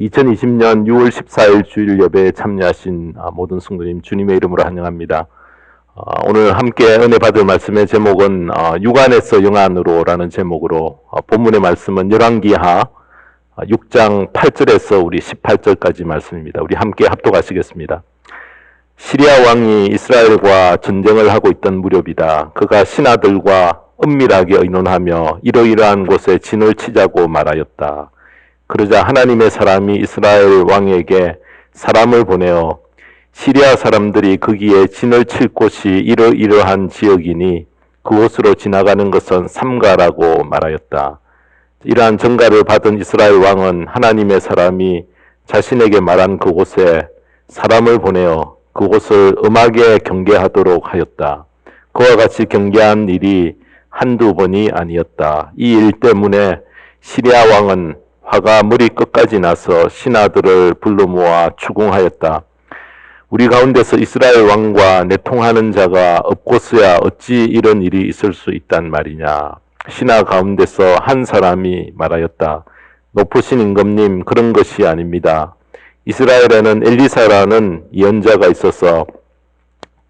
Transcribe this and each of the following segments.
2020년 6월 14일 주일 예배에 참여하신 모든 성도님 주님의 이름으로 환영합니다. 오늘 함께 은혜 받을 말씀의 제목은 육 안에서 영 안으로 라는 제목으로 본문의 말씀은 열왕기하 6장 8절에서 우리 18절까지 말씀입니다. 우리 함께 합독하시겠습니다. 시리아 왕이 이스라엘과 전쟁을 하고 있던 무렵이다. 그가 신하들과 은밀하게 의논하며 이러이러한 곳에 진을 치자고 말하였다. 그러자 하나님의 사람이 이스라엘 왕에게 사람을 보내어 시리아 사람들이 거기에 진을 칠 곳이 이러이러한 지역이니 그곳으로 지나가는 것은 삼가라고 말하였다. 이러한 전가를 받은 이스라엘 왕은 하나님의 사람이 자신에게 말한 그곳에 사람을 보내어 그곳을 엄하게 경계하도록 하였다. 그와 같이 경계한 일이 한두 번이 아니었다. 이 일 때문에 시리아 왕은 화가 머리 끝까지 나서 신하들을 불러 모아 추궁하였다. 우리 가운데서 이스라엘 왕과 내통하는 자가 없고서야 어찌 이런 일이 있을 수 있단 말이냐. 신하 가운데서 한 사람이 말하였다. 높으신 임금님, 그런 것이 아닙니다. 이스라엘에는 엘리사라는 예언자가 있어서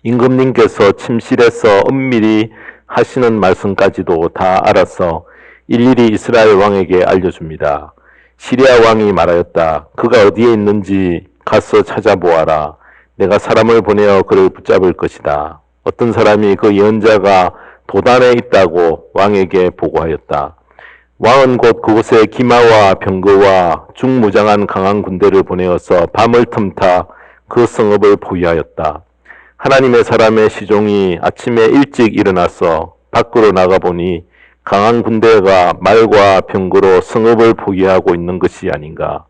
임금님께서 침실에서 은밀히 하시는 말씀까지도 다 알아서 일일이 이스라엘 왕에게 알려줍니다. 시리아 왕이 말하였다. 그가 어디에 있는지 가서 찾아보아라. 내가 사람을 보내어 그를 붙잡을 것이다. 어떤 사람이 그 예언자가 도단에 있다고 왕에게 보고하였다. 왕은 곧 그곳에 기마와 병거와 중무장한 강한 군대를 보내어서 밤을 틈타 그 성읍을 포위하였다. 하나님의 사람의 시종이 아침에 일찍 일어나서 밖으로 나가보니 강한 군대가 말과 병거로 성읍을 포위하고 있는 것이 아닌가.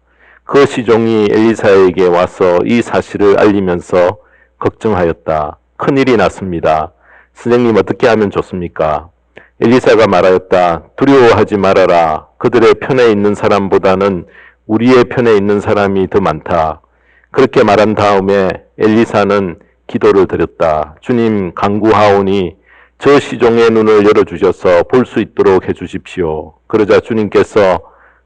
그 시종이 엘리사에게 와서 이 사실을 알리면서 걱정하였다. 큰일이 났습니다. 선생님, 어떻게 하면 좋습니까? 엘리사가 말하였다. 두려워하지 말아라. 그들의 편에 있는 사람보다는 우리의 편에 있는 사람이 더 많다. 그렇게 말한 다음에 엘리사는 기도를 드렸다. 주님, 간구하오니 저 시종의 눈을 열어주셔서 볼 수 있도록 해주십시오. 그러자 주님께서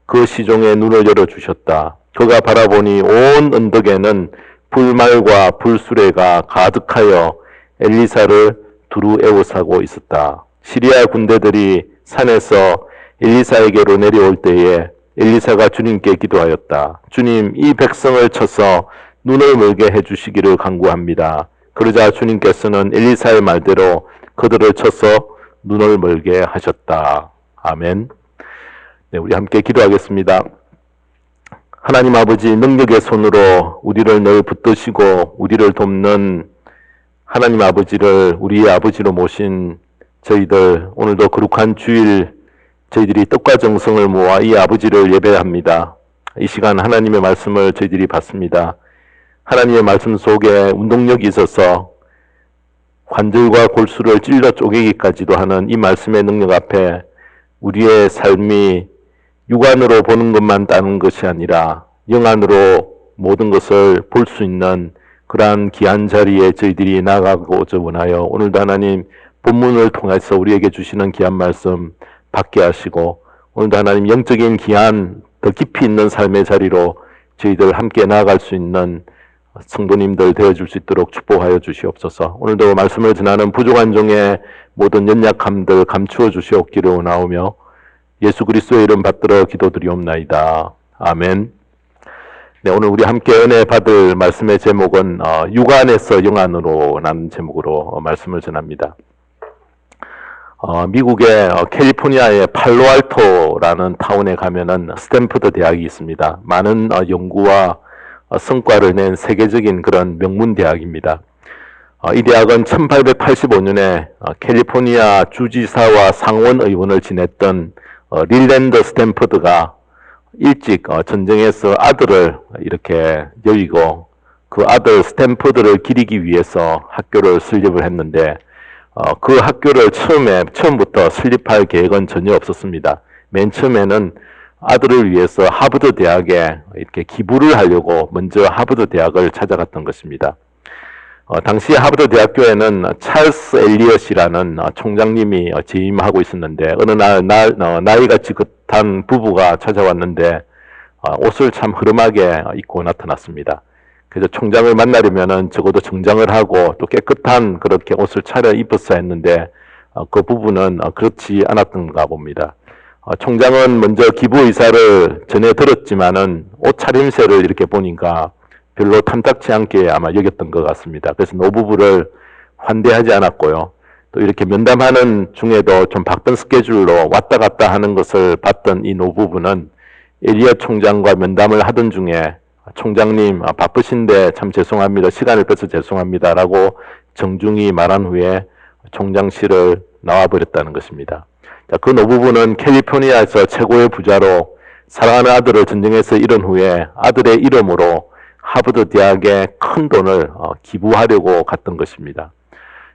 그 시종의 눈을 열어주셨다. 그가 바라보니 온 언덕에는 불말과 불수레가 가득하여 엘리사를 두루 에워싸고 있었다. 시리아 군대들이 산에서 엘리사에게로 내려올 때에 엘리사가 주님께 기도하였다. 주님, 이 백성을 쳐서 눈을 멀게 해주시기를 간구합니다. 그러자 주님께서는 엘리사의 말대로 그들을 쳐서 눈을 멀게 하셨다. 아멘. 네, 우리 함께 기도하겠습니다. 하나님 아버지, 능력의 손으로 우리를 늘 붙드시고 우리를 돕는 하나님 아버지를 우리의 아버지로 모신 저희들, 오늘도 거룩한 주일 저희들이 뜻과 정성을 모아 이 아버지를 예배합니다. 이 시간 하나님의 말씀을 저희들이 받습니다. 하나님의 말씀 속에 운동력이 있어서 관절과 골수를 찔러 쪼개기까지도 하는 이 말씀의 능력 앞에 우리의 삶이 육안으로 보는 것만 따는 것이 아니라 영안으로 모든 것을 볼 수 있는 그러한 귀한 자리에 저희들이 나아가고자 원하여 오늘도 하나님 본문을 통해서 우리에게 주시는 귀한 말씀 받게 하시고 오늘도 하나님 영적인 귀한 더 깊이 있는 삶의 자리로 저희들 함께 나아갈 수 있는 성도님들 되어줄 수 있도록 축복하여 주시옵소서. 오늘도 말씀을 전하는 부족한 종의 모든 연약함들 감추어 주시옵기를 원하오며 예수 그리스도의 이름 받들어 기도드리옵나이다. 아멘. 네, 오늘 우리 함께 은혜 받을 말씀의 제목은 육 안에서 영 안으로 라는 제목으로 말씀을 전합니다. 미국의 캘리포니아의 팔로알토라는 타운에 가면은 스탠퍼드 대학이 있습니다. 많은 연구와 성과를 낸 세계적인 그런 명문 대학입니다. 이 대학은 1885년에 캘리포니아 주지사와 상원의원을 지냈던 릴랜드 스탠퍼드가 일찍 전쟁에서 아들을 이렇게 여의고 그 아들 스탠퍼드를 기리기 위해서 학교를 설립을 했는데 그 학교를 처음부터 설립할 계획은 전혀 없었습니다. 맨 처음에는 아들을 위해서 하버드 대학에 이렇게 기부를 하려고 먼저 하버드 대학을 찾아갔던 것입니다. 당시 하버드 대학교에는 찰스 엘리엇이라는 총장님이 재임하고 있었는데 어느 날 나이가 지긋한 부부가 찾아왔는데 옷을 참 흐름하게 입고 나타났습니다. 그래서 총장을 만나려면은 적어도 정장을 하고 또 깨끗한 그렇게 옷을 차려 입었어야 했는데 그 부분은 그렇지 않았던가 봅니다. 총장은 먼저 기부 의사를 전해 들었지만은 옷 차림새를 이렇게 보니까 별로 탐탁치 않게 아마 여겼던 것 같습니다. 그래서 노부부를 환대하지 않았고요. 또 이렇게 면담하는 중에도 좀 바쁜 스케줄로 왔다 갔다 하는 것을 봤던 이 노부부는 엘리엇 총장과 면담을 하던 중에 총장님 바쁘신데 참 죄송합니다. 시간을 뺏어 죄송합니다. 라고 정중히 말한 후에 총장실을 나와버렸다는 것입니다. 자, 그 노부부는 캘리포니아에서 최고의 부자로 사랑하는 아들을 전쟁에서 잃은 후에 아들의 이름으로 하버드 대학에 큰 돈을 기부하려고 갔던 것입니다.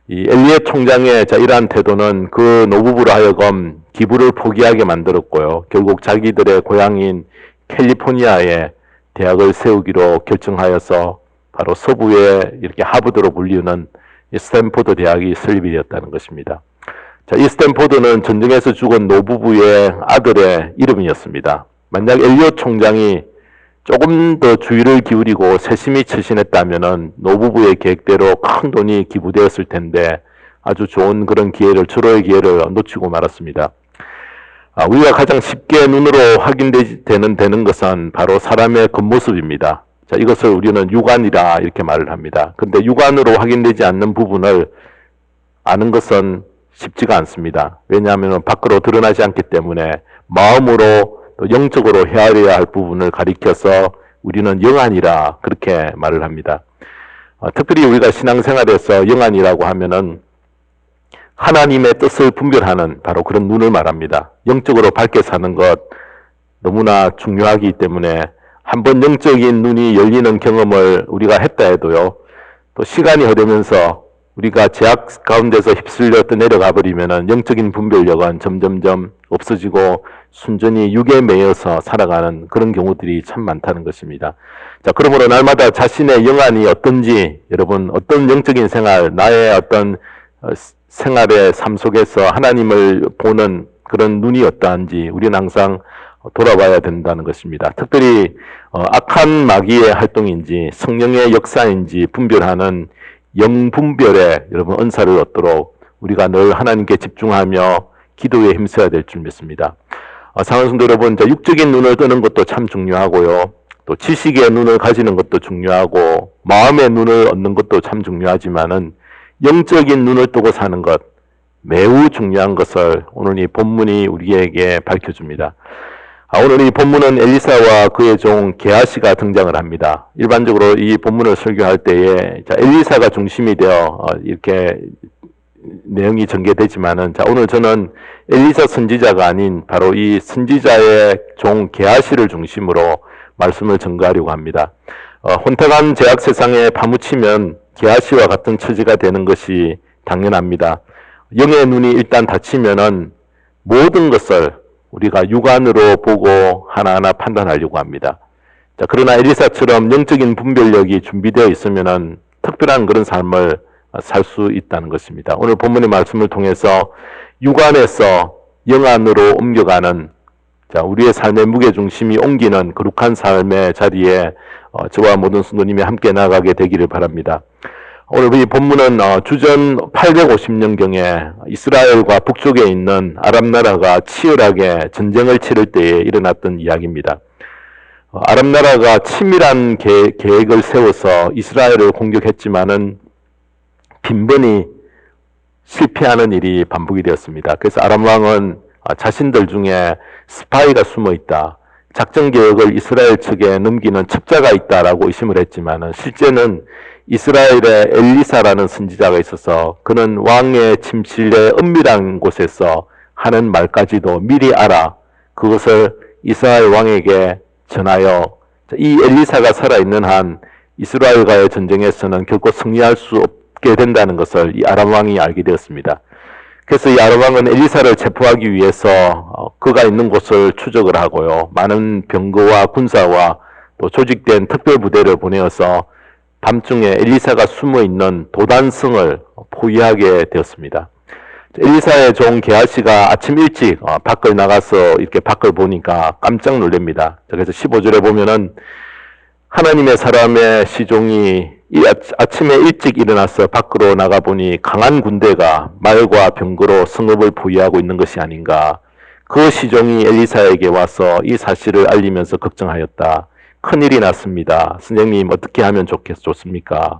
이 엘리엇 총장의 이러한 태도는 그 노부부로 하여금 기부를 포기하게 만들었고요. 결국 자기들의 고향인 캘리포니아에 대학을 세우기로 결정하여서 바로 서부의 이렇게 하버드로 불리는 스탠포드 대학이 설립이 되었다는 것입니다. 자, 이 스탠포드는 전쟁에서 죽은 노부부의 아들의 이름이었습니다. 만약 엘리엇 총장이 조금 더 주의를 기울이고 세심히 처신했다면은 노부부의 계획대로 큰 돈이 기부되었을 텐데 아주 좋은 그런 기회를, 절호의 기회를 놓치고 말았습니다. 우리가 가장 쉽게 눈으로 확인되는 것은 바로 사람의 겉모습입니다. 자, 이것을 우리는 육안이라 이렇게 말을 합니다. 근데 육안으로 확인되지 않는 부분을 아는 것은 쉽지가 않습니다. 왜냐하면 밖으로 드러나지 않기 때문에 마음으로 또 영적으로 헤아려야 할 부분을 가리켜서 우리는 영안이라 그렇게 말을 합니다. 특별히 우리가 신앙생활에서 영안이라고 하면은 하나님의 뜻을 분별하는 바로 그런 눈을 말합니다. 영적으로 밝게 사는 것 너무나 중요하기 때문에 한번 영적인 눈이 열리는 경험을 우리가 했다 해도요, 또 시간이 흐르면서 우리가 제약 가운데서 휩쓸려 내려가 버리면은 영적인 분별력은 점점점 없어지고 순전히 육에 매여서 살아가는 그런 경우들이 참 많다는 것입니다. 자, 그러므로 날마다 자신의 영안이 어떤지, 여러분 어떤 영적인 생활, 나의 어떤 생활의 삶 속에서 하나님을 보는 그런 눈이 어떠한지 우리는 항상 돌아봐야 된다는 것입니다. 특별히 악한 마귀의 활동인지 성령의 역사인지 분별하는 영분별에 여러분 은사를 얻도록 우리가 늘 하나님께 집중하며 기도에 힘써야 될 줄 믿습니다. 사랑하는 성도 여러분, 육적인 눈을 뜨는 것도 참 중요하고요. 또 지식의 눈을 가지는 것도 중요하고 마음의 눈을 얻는 것도 참 중요하지만은 영적인 눈을 뜨고 사는 것 매우 중요한 것을 오늘 이 본문이 우리에게 밝혀줍니다. 오늘 이 본문은 엘리사와 그의 종 게하시가 등장을 합니다. 일반적으로 이 본문을 설교할 때에 엘리사가 중심이 되어 이렇게 내용이 전개되지만은 오늘 저는 엘리사 선지자가 아닌 바로 이 선지자의 종 게하시를 중심으로 말씀을 전가하려고 합니다. 혼탁한 제약 세상에 파묻히면 게하시와 같은 처지가 되는 것이 당연합니다. 영의 눈이 일단 닫히면은 모든 것을 우리가 육안으로 보고 하나하나 판단하려고 합니다. 자, 그러나 엘리사처럼 영적인 분별력이 준비되어 있으면은 특별한 그런 삶을 살 수 있다는 것입니다. 오늘 본문의 말씀을 통해서 육안에서 영안으로 옮겨가는, 자, 우리의 삶의 무게중심이 옮기는 거룩한 삶의 자리에 저와 모든 성도님이 함께 나아가게 되기를 바랍니다. 오늘 이 본문은 주전 850년경에 이스라엘과 북쪽에 있는 아람 나라가 치열하게 전쟁을 치를 때에 일어났던 이야기입니다. 아람 나라가 치밀한 계획을 세워서 이스라엘을 공격했지만은 빈번히 실패하는 일이 반복이 되었습니다. 그래서 아람 왕은 자신들 중에 스파이가 숨어 있다, 작전 계획을 이스라엘 측에 넘기는 첩자가 있다라고 의심을 했지만은 실제는 이스라엘의 엘리사라는 선지자가 있어서 그는 왕의 침실의 은밀한 곳에서 하는 말까지도 미리 알아 그것을 이스라엘 왕에게 전하여 이 엘리사가 살아있는 한 이스라엘과의 전쟁에서는 결코 승리할 수 없게 된다는 것을 이 아람 왕이 알게 되었습니다. 그래서 이 아람 왕은 엘리사를 체포하기 위해서 그가 있는 곳을 추적을 하고요, 많은 병거와 군사와 또 조직된 특별부대를 보내어서 밤중에 엘리사가 숨어있는 도단성을 포위하게 되었습니다. 엘리사의 종 게하시가 아침 일찍 밖을 나가서 이렇게 밖을 보니까 깜짝 놀랍니다. 그래서 15절에 보면은 하나님의 사람의 시종이 아침에 일찍 일어나서 밖으로 나가보니 강한 군대가 말과 병거로 성읍을 포위하고 있는 것이 아닌가. 그 시종이 엘리사에게 와서 이 사실을 알리면서 걱정하였다. 큰일이 났습니다. 선생님 어떻게 하면 좋습니까?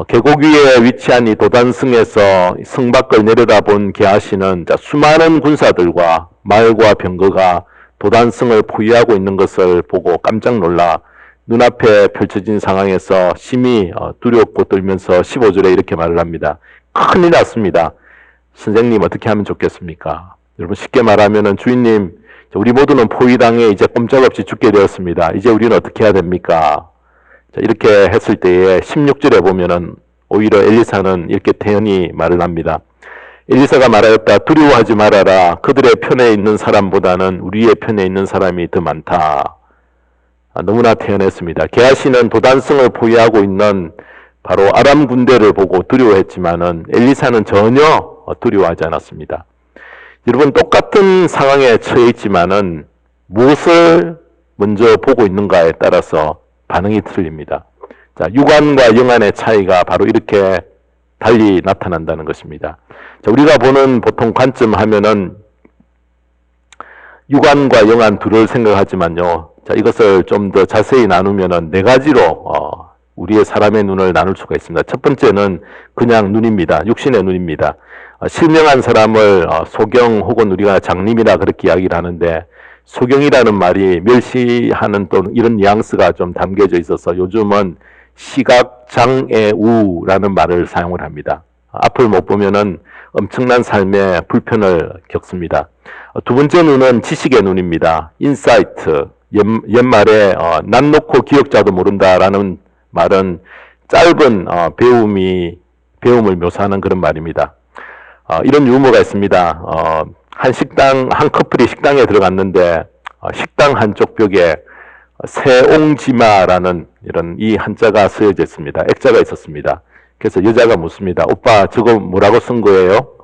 계곡 위에 위치한 이 도단성에서 성 밖을 내려다본 게하시는 수많은 군사들과 말과 병거가 도단성을 포위하고 있는 것을 보고 깜짝 놀라 눈앞에 펼쳐진 상황에서 심히 두렵고 떨면서 15절에 이렇게 말을 합니다. 큰일 났습니다. 선생님 어떻게 하면 좋겠습니까? 여러분 쉽게 말하면은 주인님 우리 모두는 포위당해 이제 꼼짝없이 죽게 되었습니다. 이제 우리는 어떻게 해야 됩니까? 자, 이렇게 했을 때에 16절에 보면은 오히려 엘리사는 이렇게 태연히 말을 합니다. 엘리사가 말하였다. 두려워하지 말아라. 그들의 편에 있는 사람보다는 우리의 편에 있는 사람이 더 많다. 너무나 태연했습니다. 게하시는 도단성을 포위하고 있는 바로 아람 군대를 보고 두려워했지만은 엘리사는 전혀 두려워하지 않았습니다. 여러분 똑같은 상황에 처해 있지만은 무엇을 먼저 보고 있는가에 따라서 반응이 틀립니다. 자, 육안과 영안의 차이가 바로 이렇게 달리 나타난다는 것입니다. 자, 우리가 보는 보통 관점 하면은 육안과 영안 둘을 생각하지만요. 자, 이것을 좀 더 자세히 나누면은 네 가지로 우리의 사람의 눈을 나눌 수가 있습니다. 첫 번째는 그냥 눈입니다. 육신의 눈입니다. 실명한 사람을 소경 혹은 우리가 장님이라 그렇게 이야기를 하는데 소경이라는 말이 멸시하는 또 이런 뉘앙스가 좀 담겨져 있어서 요즘은 시각장애우라는 말을 사용을 합니다. 앞을 못 보면은 엄청난 삶의 불편을 겪습니다. 두 번째 눈은 지식의 눈입니다. 인사이트. 옛말에 난 놓고 기억자도 모른다라는 말은 짧은 배움을 묘사하는 그런 말입니다. 이런 유머가 있습니다. 한 커플이 식당에 들어갔는데 식당 한쪽 벽에 세옹지마라는 이런 이 한자가 쓰여져 있습니다. 액자가 있었습니다. 그래서 여자가 묻습니다. 오빠 저거 뭐라고 쓴 거예요?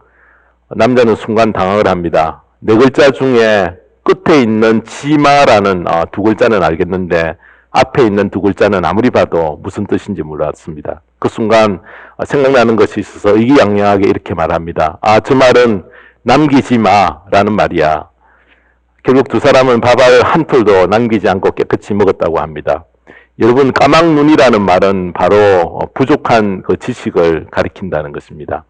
남자는 순간 당황을 합니다. 네 글자 중에 끝에 있는 지마라는 두 글자는 알겠는데 앞에 있는 두 글자는 아무리 봐도 무슨 뜻인지 몰랐습니다. 그 순간 생각나는 것이 있어서 의기양양하게 이렇게 말합니다. 저 말은 남기지 마라는 말이야. 결국 두 사람은 밥을 한 톨도 남기지 않고 깨끗이 먹었다고 합니다. 여러분 까막눈이라는 말은 바로 부족한 그 지식을 가리킨다는 것입니다.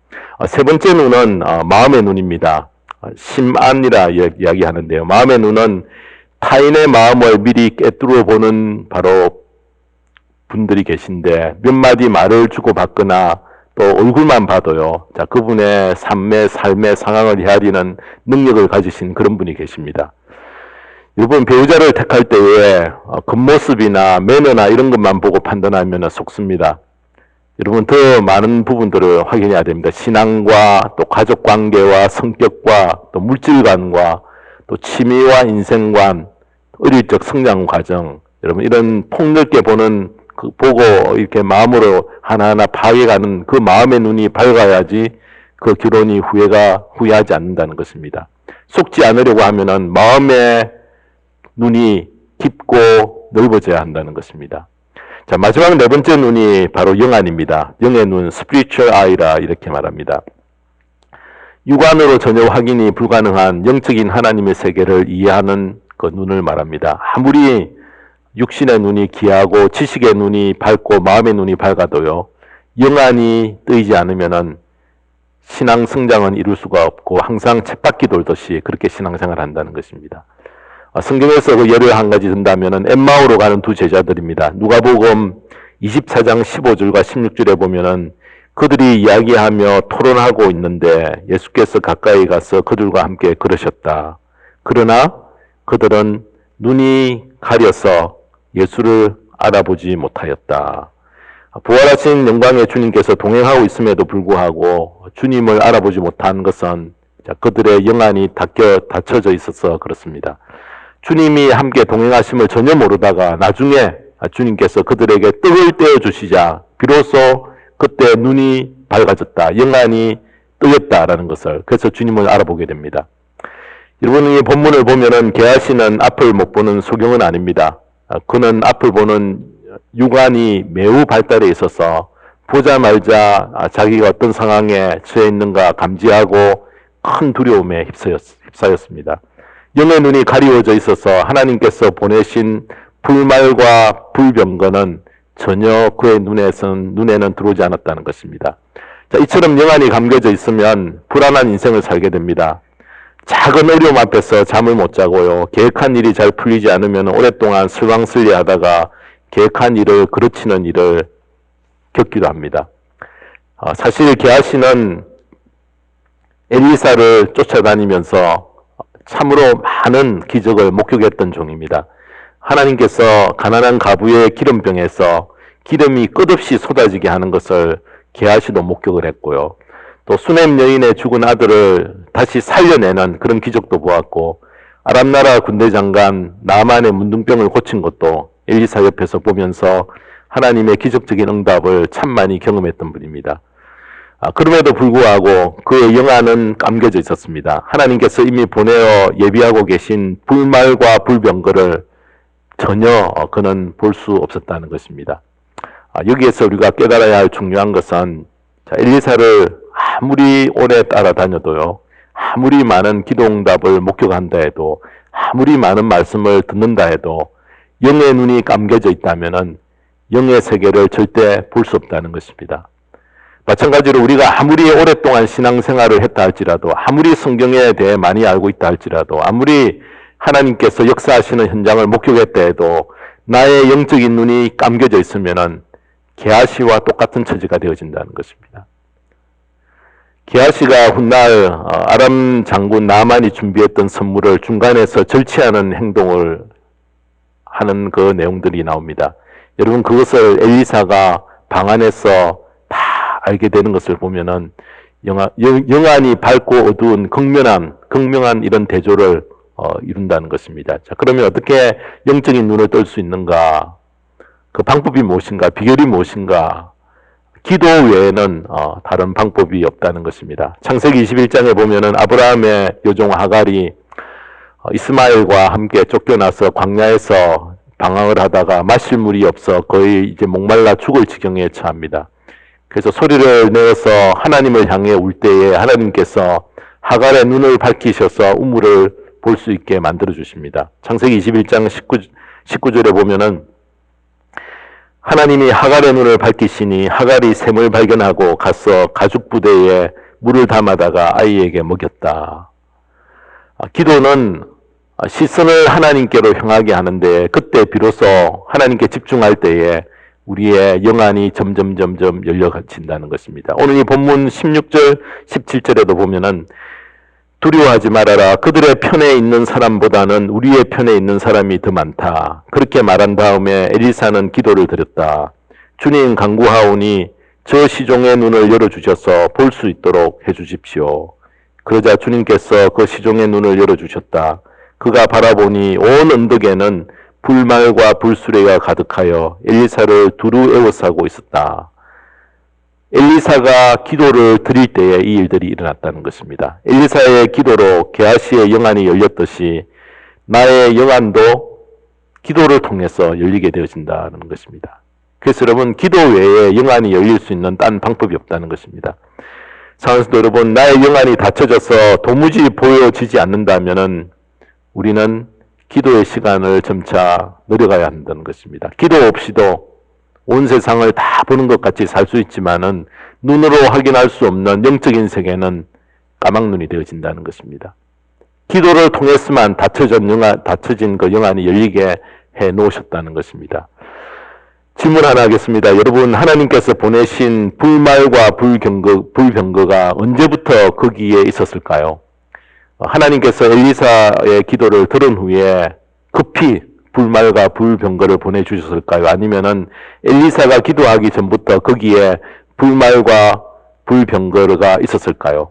세 번째 눈은 마음의 눈입니다. 심안이라 이야기하는데요. 마음의 눈은 타인의 마음을 미리 꿰뚫어 보는 바로 분들이 계신데 몇 마디 말을 주고받거나 또 얼굴만 봐도요. 자, 그분의 삶의 상황을 헤아리는 능력을 가지신 그런 분이 계십니다. 여러분 배우자를 택할 때에 겉모습이나 매너나 이런 것만 보고 판단하면 속습니다. 여러분 더 많은 부분들을 확인해야 됩니다. 신앙과 또 가족관계와 성격과 또 물질관과 또 취미와 인생관, 어릴 적 성장 과정, 여러분 이런 폭넓게 보는 보고 이렇게 마음으로 하나하나 파악해가는 그 마음의 눈이 밝아야지 그 결혼이 후회하지 않는다는 것입니다. 속지 않으려고 하면은 마음의 눈이 깊고 넓어져야 한다는 것입니다. 자, 마지막 네 번째 눈이 바로 영안입니다. 영의 눈, spiritual eye라 이렇게 말합니다. 육안으로 전혀 확인이 불가능한 영적인 하나님의 세계를 이해하는 그 눈을 말합니다. 아무리 육신의 눈이 귀하고 지식의 눈이 밝고 마음의 눈이 밝아도요. 영안이 뜨이지 않으면은 신앙 성장은 이룰 수가 없고 항상 쳇바퀴 돌듯이 그렇게 신앙생활을 한다는 것입니다. 성경에서 그 예를 한 가지 든다면은 엠마오로 가는 두 제자들입니다. 누가복음 24장 15절과 16절에 보면은 그들이 이야기하며 토론하고 있는데 예수께서 가까이 가서 그들과 함께 걸으셨다. 그러나 그들은 눈이 가려서 예수를 알아보지 못하였다. 부활하신 영광의 주님께서 동행하고 있음에도 불구하고 주님을 알아보지 못한 것은 그들의 영안이 닫혀져 있어서 그렇습니다. 주님이 함께 동행하심을 전혀 모르다가 나중에 주님께서 그들에게 떡을 떼어 주시자 비로소 그때 눈이 밝아졌다. 영안이 뜨였다라는 것을, 그래서 주님을 알아보게 됩니다. 여러분, 이 본문을 보면은 게하시는 앞을 못 보는 소경은 아닙니다. 그는 앞을 보는 육안이 매우 발달해 있어서 보자마자 자기가 어떤 상황에 처해 있는가 감지하고 큰 두려움에 휩싸였습니다. 영의 눈이 가리워져 있어서 하나님께서 보내신 불말과 불병거는 전혀 그의 눈에는 들어오지 않았다는 것입니다. 자, 이처럼 영안이 감겨져 있으면 불안한 인생을 살게 됩니다. 작은 어려움 앞에서 잠을 못 자고요. 계획한 일이 잘 풀리지 않으면 오랫동안 슬왕슬리하다가 계획한 일을 그르치는 일을 겪기도 합니다. 사실 게하시는 엘리사를 쫓아다니면서 참으로 많은 기적을 목격했던 종입니다. 하나님께서 가난한 가부의 기름병에서 기름이 끝없이 쏟아지게 하는 것을 게하시도 목격을 했고요. 또 수넴 여인의 죽은 아들을 다시 살려내는 그런 기적도 보았고, 아람나라 군대 장관 나만의 문둥병을 고친 것도 엘리사 옆에서 보면서 하나님의 기적적인 응답을 참 많이 경험했던 분입니다. 그럼에도 불구하고 그의 영안은 감겨져 있었습니다. 하나님께서 이미 보내어 예비하고 계신 불말과 불병거를 전혀 그는 볼 수 없었다는 것입니다. 여기에서 우리가 깨달아야 할 중요한 것은, 엘리사를 아무리 오래 따라다녀도요, 아무리 많은 기도응답을 목격한다 해도, 아무리 많은 말씀을 듣는다 해도 영의 눈이 감겨져 있다면 영의 세계를 절대 볼 수 없다는 것입니다. 마찬가지로 우리가 아무리 오랫동안 신앙생활을 했다 할지라도, 아무리 성경에 대해 많이 알고 있다 할지라도, 아무리 하나님께서 역사하시는 현장을 목격했다 해도 나의 영적인 눈이 감겨져 있으면 게하시와 똑같은 처지가 되어진다는 것입니다. 게하시가 훗날 아람 장군 나만이 준비했던 선물을 중간에서 절취하는 행동을 하는 그 내용들이 나옵니다. 여러분, 그것을 엘리사가 방 안에서 다 알게 되는 것을 보면은 영안이 밝고 어두운 극명한 이런 대조를 이룬다는 것입니다. 자, 그러면 어떻게 영적인 눈을 뜰 수 있는가? 그 방법이 무엇인가? 비결이 무엇인가? 기도 외에는 다른 방법이 없다는 것입니다. 창세기 21장에 보면은 아브라함의 여종 하갈이 이스마엘과 함께 쫓겨나서 광야에서 방황을 하다가 마실 물이 없어 거의 이제 목말라 죽을 지경에 처합니다. 그래서 소리를 내어서 하나님을 향해 울 때에 하나님께서 하갈의 눈을 밝히셔서 우물을 볼 수 있게 만들어 주십니다. 창세기 21장 19절에 보면은 하나님이 하갈의 눈을 밝히시니 하갈이 샘을 발견하고 가서 가죽 부대에 물을 담아다가 아이에게 먹였다. 기도는 시선을 하나님께로 향하게 하는데, 그때 비로소 하나님께 집중할 때에 우리의 영안이 점점 열려진다는 것입니다. 오늘 이 본문 16절, 17절에도 보면은 두려워하지 말아라. 그들의 편에 있는 사람보다는 우리의 편에 있는 사람이 더 많다. 그렇게 말한 다음에 엘리사는 기도를 드렸다. 주님, 간구하오니 저 시종의 눈을 열어주셔서 볼 수 있도록 해주십시오. 그러자 주님께서 그 시종의 눈을 열어주셨다. 그가 바라보니 온 언덕에는 불말과 불수레가 가득하여 엘리사를 두루 에워싸고 있었다. 엘리사가 기도를 드릴 때에 이 일들이 일어났다는 것입니다. 엘리사의 기도로 게하시의 영안이 열렸듯이 나의 영안도 기도를 통해서 열리게 되어진다는 것입니다. 그래서 여러분, 기도 외에 영안이 열릴 수 있는 딴 방법이 없다는 것입니다. 사랑하는 여러분, 나의 영안이 닫혀져서 도무지 보여지지 않는다면은 우리는 기도의 시간을 점차 늘려가야 한다는 것입니다. 기도 없이도 온 세상을 다 보는 것 같이 살 수 있지만은 눈으로 확인할 수 없는 영적인 세계는 까막눈이 되어진다는 것입니다. 기도를 통해서만 닫혀진 그 영안이 열리게 해 놓으셨다는 것입니다. 질문 하나 하겠습니다. 여러분, 하나님께서 보내신 불말과 불병거가 언제부터 거기에 있었을까요? 하나님께서 엘리사의 기도를 들은 후에 급히 불말과 불병거를 보내주셨을까요? 아니면은 엘리사가 기도하기 전부터 거기에 불말과 불병거가 있었을까요?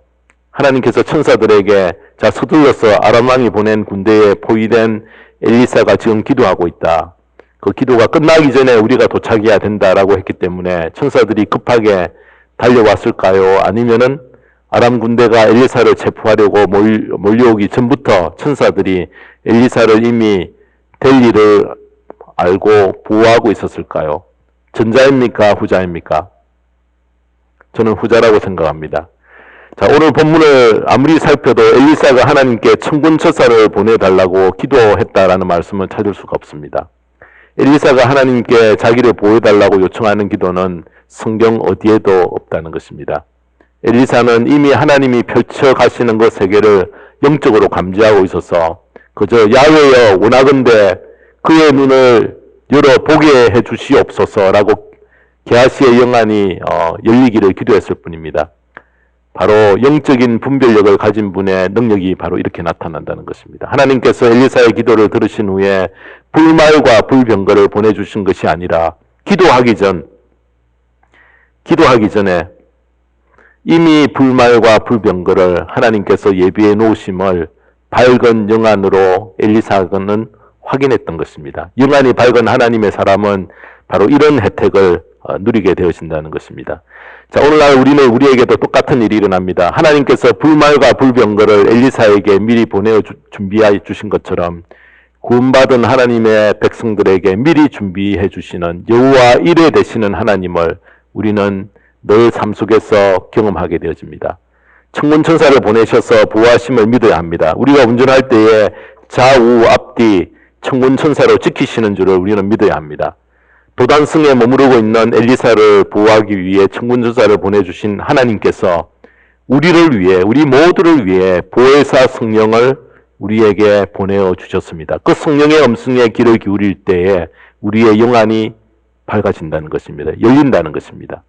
하나님께서 천사들에게 자, 서둘러서 아람 왕이 보낸 군대에 포위된 엘리사가 지금 기도하고 있다. 그 기도가 끝나기 전에 우리가 도착해야 된다라고 했기 때문에 천사들이 급하게 달려왔을까요? 아니면은 아람 군대가 엘리사를 체포하려고 몰려오기 전부터 천사들이 엘리사를 이미 될 일을 알고 보호하고 있었을까요? 전자입니까? 후자입니까? 저는 후자라고 생각합니다. 자, 오늘 본문을 아무리 살펴도 엘리사가 하나님께 천군천사를 보내달라고 기도했다라는 말씀을 찾을 수가 없습니다. 엘리사가 하나님께 자기를 보호해달라고 요청하는 기도는 성경 어디에도 없다는 것입니다. 엘리사는 이미 하나님이 펼쳐 가시는 그 세계를 영적으로 감지하고 있어서 그저 야훼여 원하건대 그의 눈을 열어보게 해주시옵소서라고 게하시의 영안이 열리기를 기도했을 뿐입니다. 바로 영적인 분별력을 가진 분의 능력이 바로 이렇게 나타난다는 것입니다. 하나님께서 엘리사의 기도를 들으신 후에 불말과 불병거를 보내주신 것이 아니라 기도하기 전에 이미 불말과 불병거를 하나님께서 예비해 놓으심을 밝은 영안으로 엘리사는 확인했던 것입니다. 영안이 밝은 하나님의 사람은 바로 이런 혜택을 누리게 되어진다는 것입니다. 자, 오늘날 우리에게도 똑같은 일이 일어납니다. 하나님께서 불말과 불병거를 엘리사에게 미리 보내어 준비해 주신 것처럼 구원받은 하나님의 백성들에게 미리 준비해 주시는 여호와 이레 되시는 하나님을 우리는 늘 삶 속에서 경험하게 되어집니다. 천군천사를 보내셔서 보호하심을 믿어야 합니다. 우리가 운전할 때에 좌우 앞뒤 천군천사로 지키시는 줄을 우리는 믿어야 합니다. 도단성에 머무르고 있는 엘리사를 보호하기 위해 천군천사를 보내주신 하나님께서 우리를 위해, 우리 모두를 위해 보혜사 성령을 우리에게 보내어 주셨습니다. 그 성령의 음성에 귀를 기울일 때에 우리의 영안이 밝아진다는 것입니다. 열린다는 것입니다.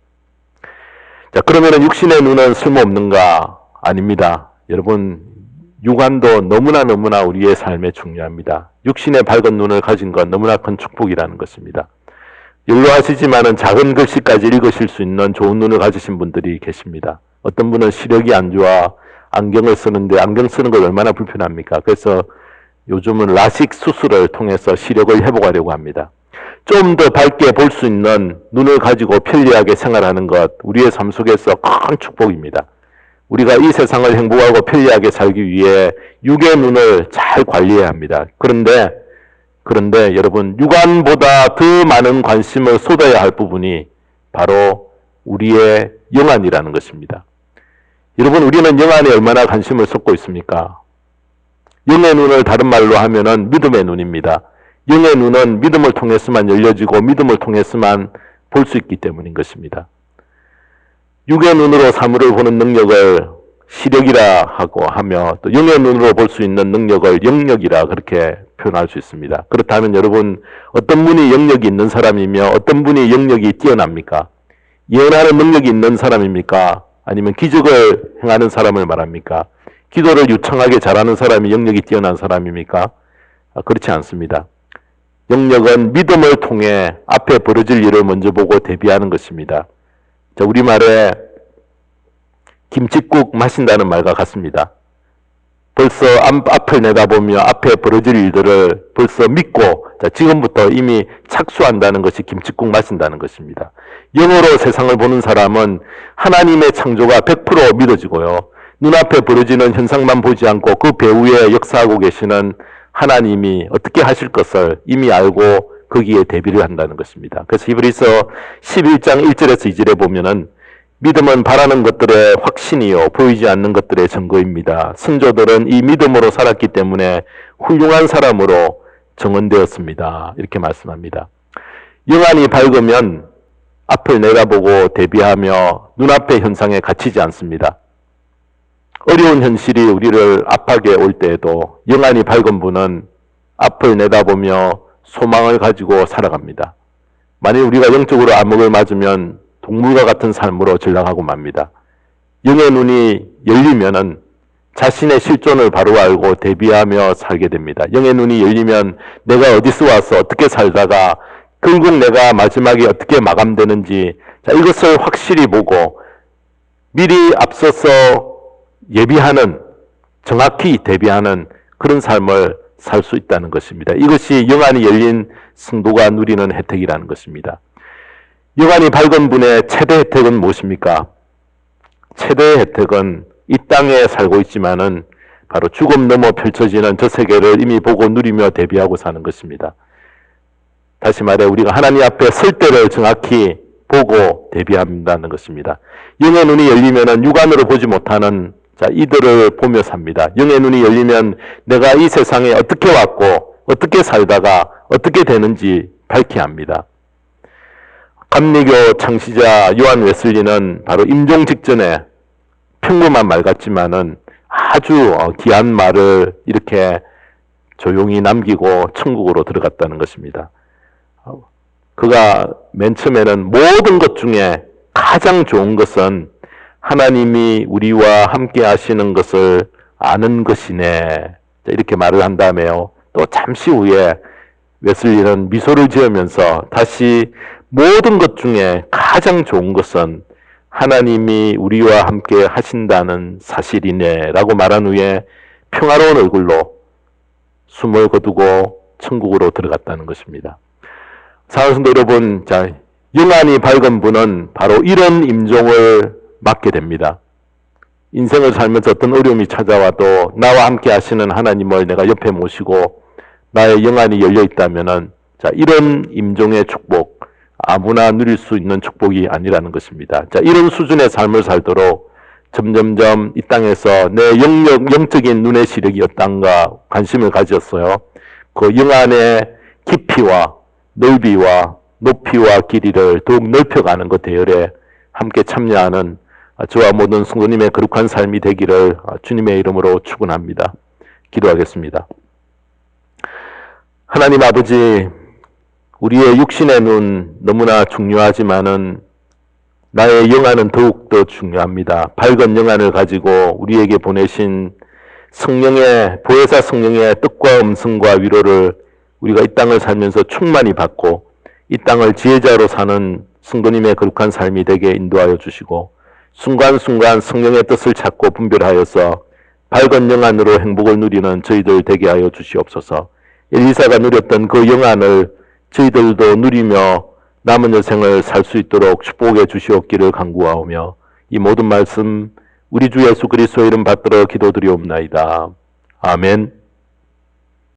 자, 그러면은 육신의 눈은 쓸모없는가? 아닙니다. 여러분, 육안도 너무나 우리의 삶에 중요합니다. 육신의 밝은 눈을 가진 건 너무나 큰 축복이라는 것입니다. 연로하시지만은 작은 글씨까지 읽으실 수 있는 좋은 눈을 가지신 분들이 계십니다. 어떤 분은 시력이 안 좋아 안경을 쓰는데 안경 쓰는 걸 얼마나 불편합니까? 그래서 요즘은 라식 수술을 통해서 시력을 회복하려고 합니다. 좀 더 밝게 볼 수 있는 눈을 가지고 편리하게 생활하는 것, 우리의 삶 속에서 큰 축복입니다. 우리가 이 세상을 행복하고 편리하게 살기 위해 육의 눈을 잘 관리해야 합니다. 그런데 여러분, 육안보다 더 많은 관심을 쏟아야 할 부분이 바로 우리의 영안이라는 것입니다. 여러분, 우리는 영안에 얼마나 관심을 쏟고 있습니까? 영의 눈을 다른 말로 하면은 믿음의 눈입니다. 영의 눈은 믿음을 통해서만 열려지고 믿음을 통해서만 볼 수 있기 때문인 것입니다. 육의 눈으로 사물을 보는 능력을 시력이라 하고 하며 또 영의 눈으로 볼 수 있는 능력을 영력이라 그렇게 표현할 수 있습니다. 그렇다면 여러분, 어떤 분이 영력이 있는 사람이며 어떤 분이 영력이 뛰어납니까? 예언하는 능력이 있는 사람입니까? 아니면 기적을 행하는 사람을 말합니까? 기도를 유창하게 잘하는 사람이 영력이 뛰어난 사람입니까? 그렇지 않습니다. 영력은 믿음을 통해 앞에 벌어질 일을 먼저 보고 대비하는 것입니다. 자, 우리말에 김칫국 마신다는 말과 같습니다. 벌써 앞을 내다보며 앞에 벌어질 일들을 벌써 믿고 지금부터 이미 착수한다는 것이 김칫국 마신다는 것입니다. 영으로 세상을 보는 사람은 하나님의 창조가 100% 믿어지고요. 눈앞에 벌어지는 현상만 보지 않고 그 배후에 역사하고 계시는 하나님이 어떻게 하실 것을 이미 알고 거기에 대비를 한다는 것입니다. 그래서 히브리서 11장 1절에서 2절에 보면은 믿음은 바라는 것들의 확신이요 보이지 않는 것들의 증거입니다. 선조들은 이 믿음으로 살았기 때문에 훌륭한 사람으로 정언되었습니다. 이렇게 말씀합니다. 영안이 밝으면 앞을 내다보고 대비하며 눈앞의 현상에 갇히지 않습니다. 어려운 현실이 우리를 압박해 올 때에도 영안이 밝은 분은 앞을 내다보며 소망을 가지고 살아갑니다. 만일 우리가 영적으로 암흑을 맞으면 동물과 같은 삶으로 전락하고 맙니다. 영의 눈이 열리면은 자신의 실존을 바로 알고 대비하며 살게 됩니다. 영의 눈이 열리면 내가 어디서 와서 어떻게 살다가 결국 내가 마지막에 어떻게 마감되는지 이것을 확실히 보고 미리 앞서서 예비하는, 정확히 대비하는 그런 삶을 살 수 있다는 것입니다. 이것이 영안이 열린 성도가 누리는 혜택이라는 것입니다. 영안이 밝은 분의 최대 혜택은 무엇입니까? 최대의 혜택은 이 땅에 살고 있지만은 바로 죽음 넘어 펼쳐지는 저 세계를 이미 보고 누리며 대비하고 사는 것입니다. 다시 말해 우리가 하나님 앞에 설 때를 정확히 보고 대비한다는 것입니다. 영의 눈이 열리면은 육안으로 보지 못하는 이들을 보며 삽니다. 영의 눈이 열리면 내가 이 세상에 어떻게 왔고 어떻게 살다가 어떻게 되는지 밝히 합니다. 감리교 창시자 요한 웨슬리는 바로 임종 직전에 평범한 말 같지만은 아주 귀한 말을 이렇게 조용히 남기고 천국으로 들어갔다는 것입니다. 그가 맨 처음에는 모든 것 중에 가장 좋은 것은 하나님이 우리와 함께 하시는 것을 아는 것이네. 이렇게 말을 한 다음에요. 또 잠시 후에 웨슬리는 미소를 지으면서 다시 모든 것 중에 가장 좋은 것은 하나님이 우리와 함께 하신다는 사실이네 라고 말한 후에 평화로운 얼굴로 숨을 거두고 천국으로 들어갔다는 것입니다. 사랑하는 성도 여러분, 영안이 밝은 분은 바로 이런 임종을 맞게 됩니다. 인생을 살면서 어떤 어려움이 찾아와도 나와 함께 하시는 하나님을 내가 옆에 모시고 나의 영안이 열려 있다면은 이런 임종의 축복, 아무나 누릴 수 있는 축복이 아니라는 것입니다. 이런 수준의 삶을 살도록 점점점 이 땅에서 내 영적인 눈의 시력이 어떤가 관심을 가졌어요. 그 영안의 깊이와 넓이와 높이와 길이를 더욱 넓혀가는 것 대열에 함께 참여하는 저와 모든 성도님의 거룩한 삶이 되기를 주님의 이름으로 축원합니다. 기도하겠습니다. 하나님 아버지, 우리의 육신의 눈 너무나 중요하지만은 나의 영안은 더욱더 중요합니다. 밝은 영안을 가지고 우리에게 보내신 성령의, 보혜사 성령의 뜻과 음성과 위로를 우리가 이 땅을 살면서 충만히 받고 이 땅을 지혜자로 사는 성도님의 거룩한 삶이 되게 인도하여 주시고 순간순간 성령의 뜻을 찾고 분별하여서 밝은 영안으로 행복을 누리는 저희들 되게 하여 주시옵소서. 엘리사가 누렸던 그 영안을 저희들도 누리며 남은 여생을 살 수 있도록 축복해 주시옵기를 간구하오며 이 모든 말씀 우리 주 예수 그리스도의 이름 받들어 기도드리옵나이다. 아멘.